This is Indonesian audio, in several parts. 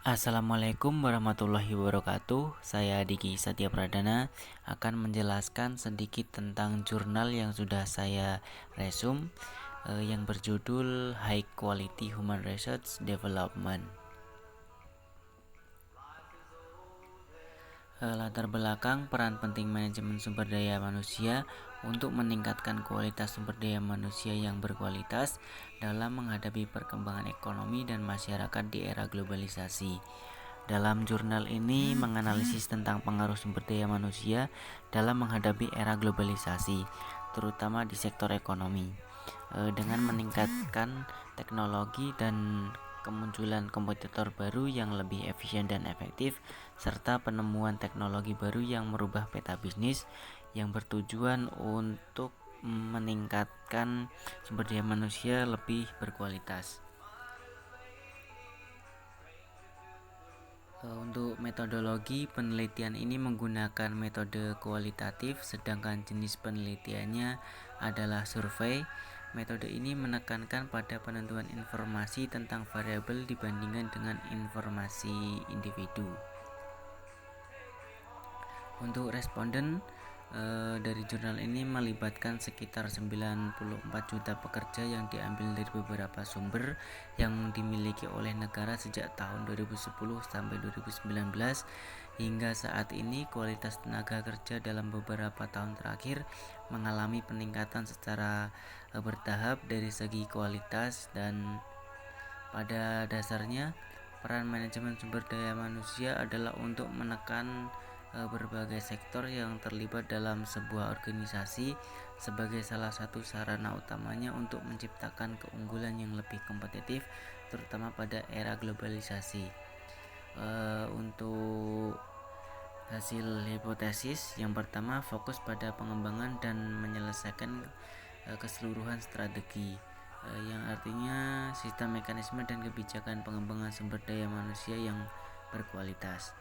Assalamualaikum warahmatullahi wabarakatuh. Saya Diki Satya Pradana akan menjelaskan sedikit tentang jurnal yang sudah saya resum yang berjudul High Quality Human Research Development. Latar belakang peran penting manajemen sumber daya manusia untuk meningkatkan kualitas sumber daya manusia yang berkualitas dalam menghadapi perkembangan ekonomi dan masyarakat di era globalisasi. Dalam jurnal ini menganalisis tentang pengaruh sumber daya manusia dalam menghadapi era globalisasi, terutama di sektor ekonomi, dengan meningkatkan teknologi dan kemunculan kompetitor baru yang lebih efisien dan efektif, serta penemuan teknologi baru yang merubah peta bisnis yang bertujuan untuk meningkatkan sumber daya manusia lebih berkualitas. Untuk metodologi penelitian ini menggunakan metode kualitatif, sedangkan jenis penelitiannya adalah survei. Metode ini menekankan pada penentuan informasi tentang variabel dibandingkan dengan informasi individu. Untuk responden dari jurnal ini melibatkan sekitar 94 juta pekerja yang diambil dari beberapa sumber yang dimiliki oleh negara sejak tahun 2010 sampai 2019. Hingga saat ini kualitas tenaga kerja dalam beberapa tahun terakhir mengalami peningkatan secara bertahap dari segi kualitas, dan pada dasarnya peran manajemen sumber daya manusia adalah untuk menekan berbagai sektor yang terlibat dalam sebuah organisasi sebagai salah satu sarana utamanya untuk menciptakan keunggulan yang lebih kompetitif, terutama pada era globalisasi. Untuk hasil hipotesis yang pertama, fokus pada pengembangan dan menyelesaikan keseluruhan strategi, yang artinya sistem, mekanisme, dan kebijakan pengembangan sumber daya manusia yang berkualitas.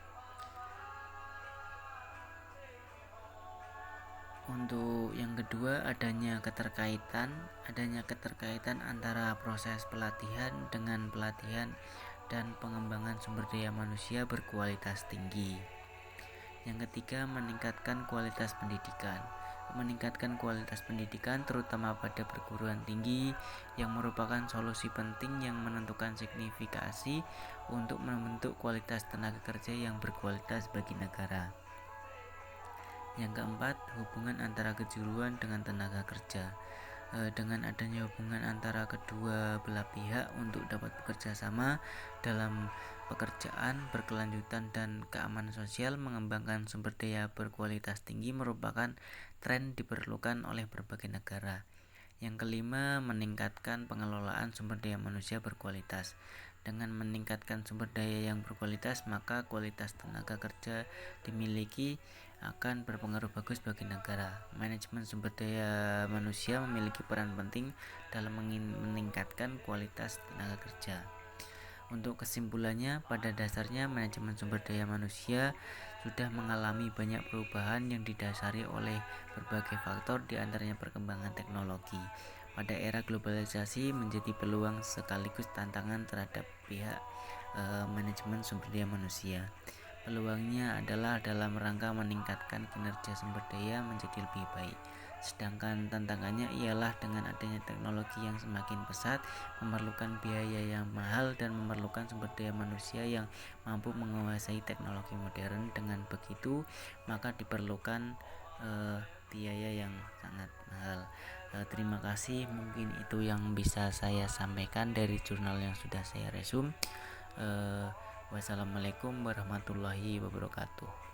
Untuk yang kedua, adanya keterkaitan antara proses pelatihan dengan pelatihan dan pengembangan sumber daya manusia berkualitas tinggi. Yang ketiga, meningkatkan kualitas pendidikan. Meningkatkan kualitas pendidikan terutama pada perguruan tinggi yang merupakan solusi penting yang menentukan signifikasi untuk membentuk kualitas tenaga kerja yang berkualitas bagi negara. Yang keempat, hubungan antara kejuruan dengan tenaga kerja. Dengan adanya hubungan antara kedua belah pihak untuk dapat bekerja sama dalam pekerjaan berkelanjutan dan keamanan sosial, mengembangkan sumber daya berkualitas tinggi merupakan tren diperlukan oleh berbagai negara. Yang kelima, meningkatkan pengelolaan sumber daya manusia berkualitas. Dengan meningkatkan sumber daya yang berkualitas, maka kualitas tenaga kerja dimiliki akan berpengaruh bagus bagi negara. Manajemen sumber daya manusia memiliki peran penting dalam meningkatkan kualitas tenaga kerja. Untuk kesimpulannya, pada dasarnya manajemen sumber daya manusia sudah mengalami banyak perubahan yang didasari oleh berbagai faktor, diantaranya perkembangan teknologi. Pada era globalisasi menjadi peluang sekaligus tantangan terhadap pihak manajemen sumber daya manusia. Peluangnya adalah dalam rangka meningkatkan kinerja sumber daya menjadi lebih baik. Sedangkan tantangannya ialah dengan adanya teknologi yang semakin pesat, memerlukan biaya yang mahal, dan memerlukan sumber daya manusia yang mampu menguasai teknologi modern. Dengan begitu, maka diperlukan biaya yang sangat mahal. Terima kasih, mungkin itu yang bisa saya sampaikan dari jurnal yang sudah saya resum. Wassalamualaikum warahmatullahi wabarakatuh.